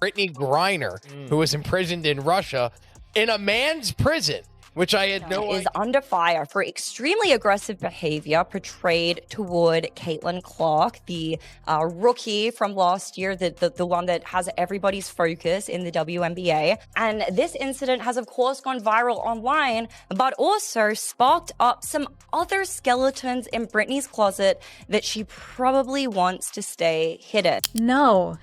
Brittney Griner, who was imprisoned in Russia in a man's prison, which I had no idea. Is under fire for extremely aggressive behavior portrayed toward Caitlin Clark, the rookie from last year, the one that has everybody's focus in the WNBA. And this incident has, of course, gone viral online, but also sparked up some other skeletons in Brittney's closet that she probably wants to stay hidden. No,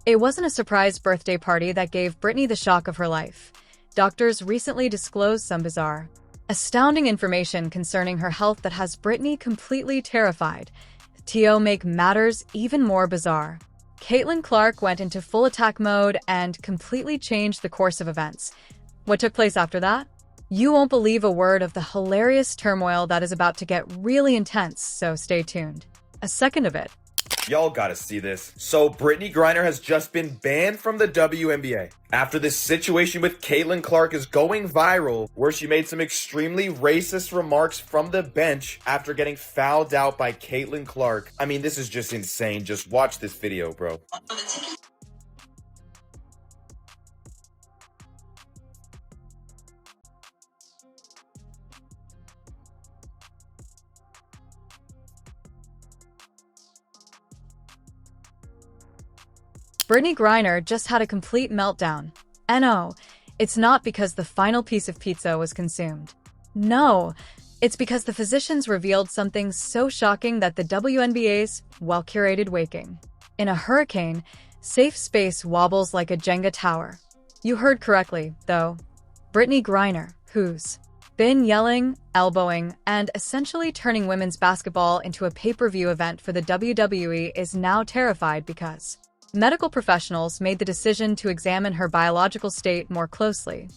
it wasn't a surprise birthday party that gave Brittney the shock of her life. Doctors recently disclosed some bizarre, astounding information concerning her health that has Brittney completely terrified. To make matters even more bizarre, Caitlin Clark went into full attack mode and completely changed the course of events. What took place after that? You won't believe a word of the hilarious turmoil that is about to get really intense, so stay tuned. A second of it. Y'all gotta see this. So Brittney Griner has just been banned from the WNBA after this situation with Caitlin Clark is going viral, where she made some extremely racist remarks from the bench after getting fouled out by Caitlin Clark. I mean, this is just insane. Just watch this video, bro. Brittney Griner just had a complete meltdown. No, it's not because the final piece of pizza was consumed. No, it's because the physicians revealed something so shocking that the WNBA's well-curated waking. In a hurricane, safe space wobbles like a Jenga tower. You heard correctly, though. Brittney Griner, who's been yelling, elbowing, and essentially turning women's basketball into a pay-per-view event for the WWE, is now terrified because medical professionals made the decision to examine her biological state more closely.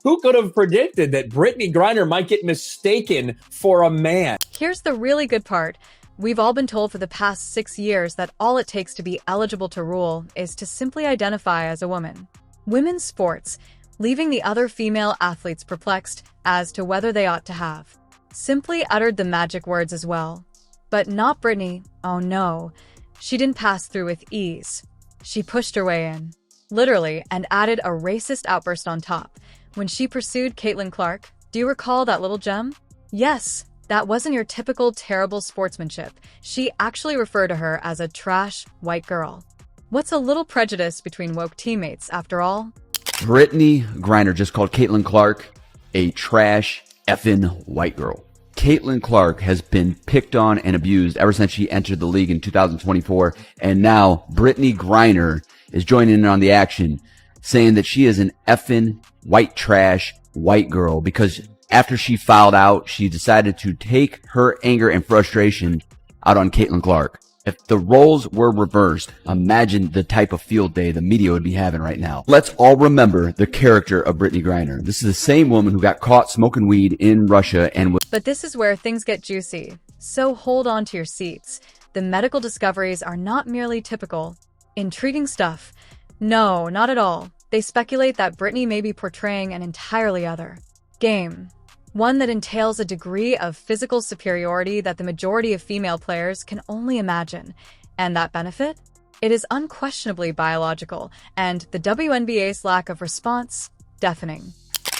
Who could have predicted that Brittney Griner might get mistaken for a man? Here's the really good part. We've all been told for the past 6 years that all it takes to be eligible to rule is to simply identify as a woman. Women's sports, leaving the other female athletes perplexed as to whether they ought to have simply uttered the magic words as well. But not Brittney. Oh no. She didn't pass through with ease. She pushed her way in, literally, and added a racist outburst on top. When she pursued Caitlin Clark, do you recall that little gem? Yes, that wasn't your typical terrible sportsmanship. She actually referred to her as a trash white girl. What's a little prejudice between woke teammates, after all? Brittney Griner just called Caitlin Clark a trash effing white girl. Caitlin Clark has been picked on and abused ever since she entered the league in 2024, and now Brittney Griner is joining in on the action, saying that she is an effing white trash white girl because after she fouled out, she decided to take her anger and frustration out on Caitlin Clark. If the roles were reversed, imagine the type of field day the media would be having right now. Let's all remember the character of Brittney Griner. This is the same woman who got caught smoking weed in Russia and was... But this is where things get juicy, so hold on to your seats. The medical discoveries are not merely typical, intriguing stuff. No, not at all. They speculate that Brittney may be portraying an entirely other game. One that entails a degree of physical superiority that the majority of female players can only imagine. And that benefit? It is unquestionably biological, and the WNBA's lack of response, deafening.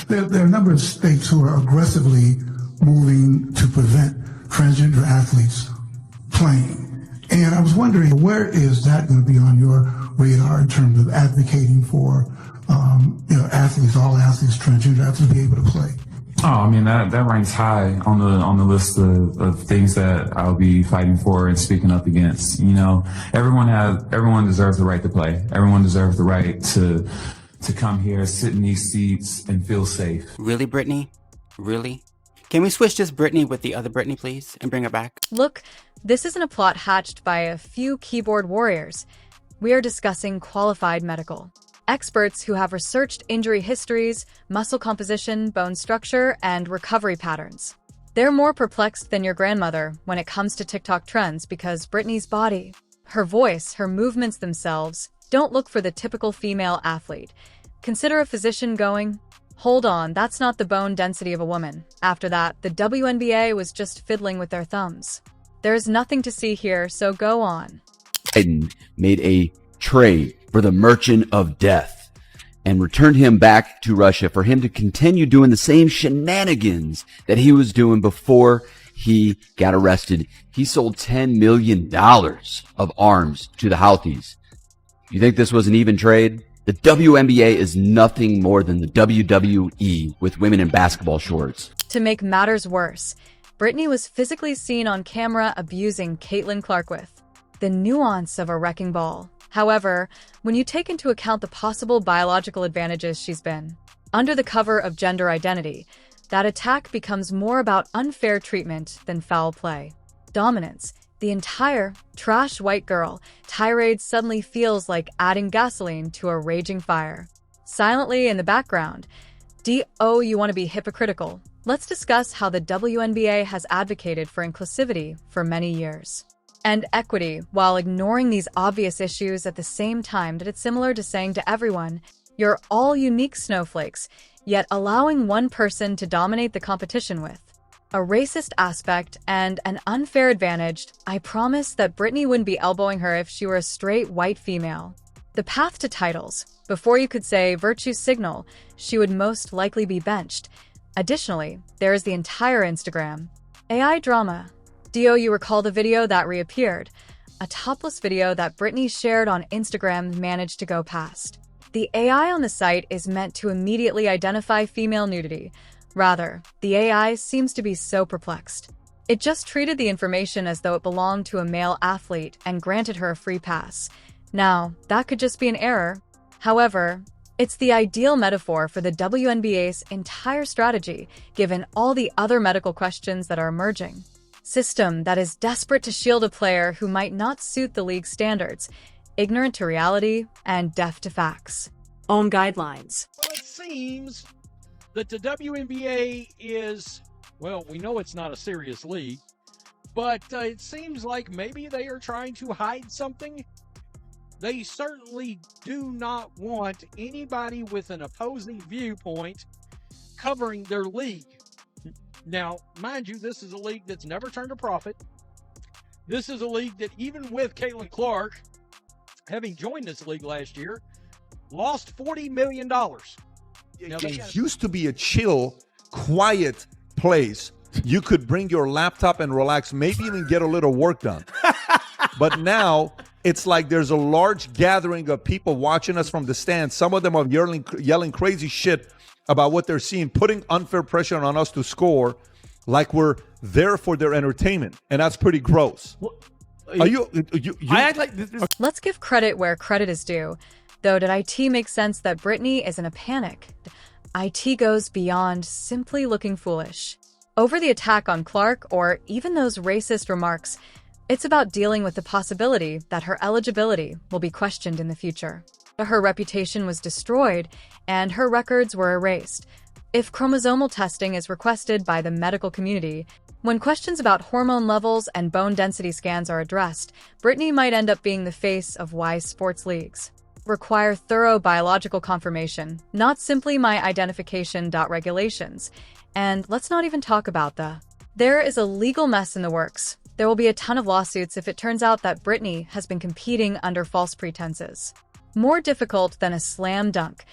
There are a number of states who are aggressively moving to prevent transgender athletes playing. And I was wondering, where is that going to be on your radar in terms of advocating for athletes, all athletes, transgender athletes to be able to play? Oh, I mean, that ranks high on the list of things that I'll be fighting for and speaking up against. You know, everyone deserves the right to play. Everyone deserves the right to come here, sit in these seats, and feel safe. Really, Brittney? Really? Can we switch this Brittney with the other Brittney, please, and bring her back? Look, this isn't a plot hatched by a few keyboard warriors. We are discussing qualified medical experts who have researched injury histories, muscle composition, bone structure, and recovery patterns. They're more perplexed than your grandmother when it comes to TikTok trends because Brittney's body, her voice, her movements themselves don't look for the typical female athlete. Consider a physician going, "Hold on, that's not the bone density of a woman." After that, the WNBA was just fiddling with their thumbs. There's nothing to see here, so go on. Biden made a trade for the Merchant of Death and returned him back to Russia for him to continue doing the same shenanigans that he was doing before he got arrested. He sold $10 million of arms to the Houthis. You think this was an even trade? The WNBA is nothing more than the WWE with women in basketball shorts. To make matters worse, Brittney was physically seen on camera abusing Caitlin Clark with the nuance of a wrecking ball. However, when you take into account the possible biological advantages she's been, under the cover of gender identity, that attack becomes more about unfair treatment than foul play. Dominance. The entire trash white girl tirade suddenly feels like adding gasoline to a raging fire. Silently in the background, you want to be hypocritical. Let's discuss how the WNBA has advocated for inclusivity for many years. And equity, while ignoring these obvious issues at the same time that it's similar to saying to everyone, you're all unique snowflakes, yet allowing one person to dominate the competition with a racist aspect and an unfair advantage. I promise that Brittney wouldn't be elbowing her if she were a straight white female. The path to titles. Before you could say virtue signal, she would most likely be benched. Additionally, there is the entire Instagram AI drama. You recall the video that reappeared? A topless video that Brittney shared on Instagram managed to go past. The AI on the site is meant to immediately identify female nudity. Rather, the AI seems to be so perplexed. It just treated the information as though it belonged to a male athlete and granted her a free pass. Now, that could just be an error. However, it's the ideal metaphor for the WNBA's entire strategy, given all the other medical questions that are emerging. System that is desperate to shield a player who might not suit the league's standards, ignorant to reality and deaf to facts. Own guidelines. Well, it seems that the WNBA is, well, we know it's not a serious league, but it seems like maybe they are trying to hide something. They certainly do not want anybody with an opposing viewpoint covering their league. Now, mind you, this is a league that's never turned a profit. This is a league that, even with Caitlin Clark having joined this league last year, lost $40 million. It used to be a chill, quiet place. You could bring your laptop and relax, maybe even get a little work done. But now it's like there's a large gathering of people watching us from the stands. Some of them are yelling crazy shit about what they're seeing, putting unfair pressure on us to score like we're there for their entertainment. And that's pretty gross. I act like this. Let's give credit where credit is due. Though, did IT make sense that Brittney is in a panic? IT goes beyond simply looking foolish. Over the attack on Clark, or even those racist remarks, it's about dealing with the possibility that her eligibility will be questioned in the future. Her reputation was destroyed, and her records were erased. If chromosomal testing is requested by the medical community, when questions about hormone levels and bone density scans are addressed, Brittney might end up being the face of why sports leagues require thorough biological confirmation, not simply my identification. Regulations. And let's not even talk about there is a legal mess in the works. There will be a ton of lawsuits if it turns out that Brittney has been competing under false pretenses. More difficult than a slam dunk.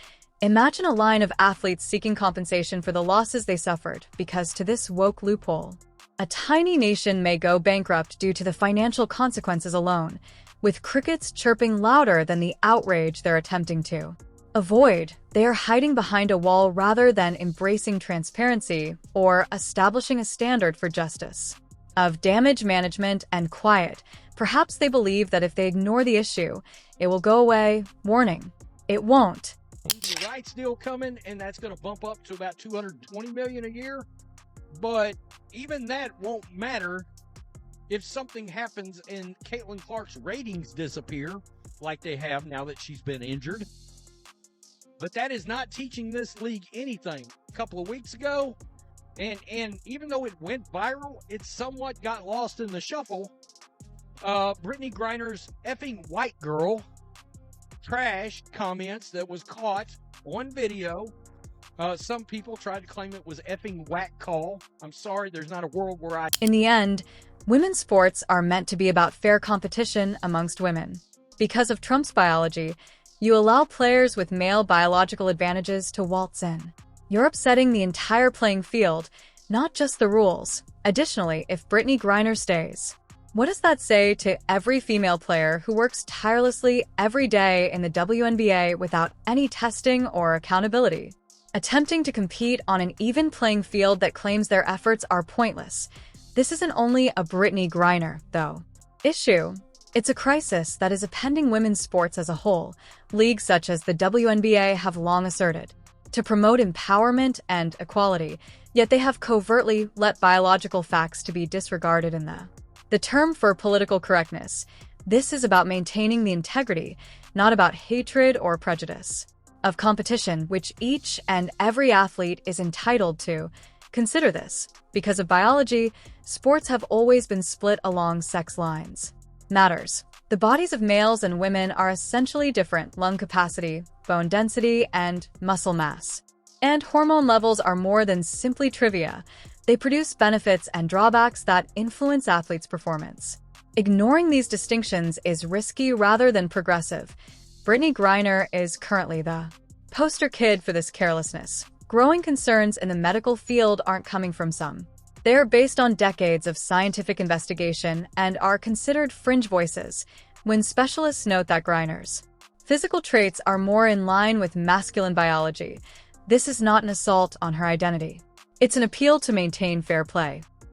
Imagine a line of athletes seeking compensation for the losses they suffered because to this woke loophole. A tiny nation may go bankrupt due to the financial consequences alone, with crickets chirping louder than the outrage they're attempting to avoid. They are hiding behind a wall rather than embracing transparency or establishing a standard for justice. Of damage management and quiet, perhaps they believe that if they ignore the issue, it will go away. Warning, it won't. The rights deal coming, and that's going to bump up to about $220 million a year. But even that won't matter if something happens and Caitlin Clark's ratings disappear, like they have now that she's been injured. But that is not teaching this league anything. A couple of weeks ago, and even though it went viral, it somewhat got lost in the shuffle. Brittney Griner's effing white girl trash comments that was caught on video. Some people tried to claim it was effing whack call. I'm sorry, there's not a world where In the end, women's sports are meant to be about fair competition amongst women. Because of Trump's biology, you allow players with male biological advantages to waltz in. You're upsetting the entire playing field, not just the rules. Additionally, if Brittney Griner stays, what does that say to every female player who works tirelessly every day in the WNBA without any testing or accountability? Attempting to compete on an even playing field that claims their efforts are pointless. This isn't only a Brittney Griner, though, issue. It's a crisis that is appending women's sports as a whole. Leagues such as the WNBA have long asserted to promote empowerment and equality, yet they have covertly let biological facts to be disregarded in the term for political correctness. This is about maintaining the integrity, not about hatred or prejudice, of competition, which each and every athlete is entitled to. Consider this. Because of biology, sports have always been split along sex lines. Matters. The bodies of males and women are essentially different: lung capacity, bone density, and muscle mass. And hormone levels are more than simply trivia. They produce benefits and drawbacks that influence athletes' performance. Ignoring these distinctions is risky rather than progressive. Brittney Griner is currently the poster kid for this carelessness. Growing concerns in the medical field aren't coming from some. They are based on decades of scientific investigation and are considered fringe voices when specialists note that Griner's physical traits are more in line with masculine biology. This is not an assault on her identity. It's an appeal to maintain fair play.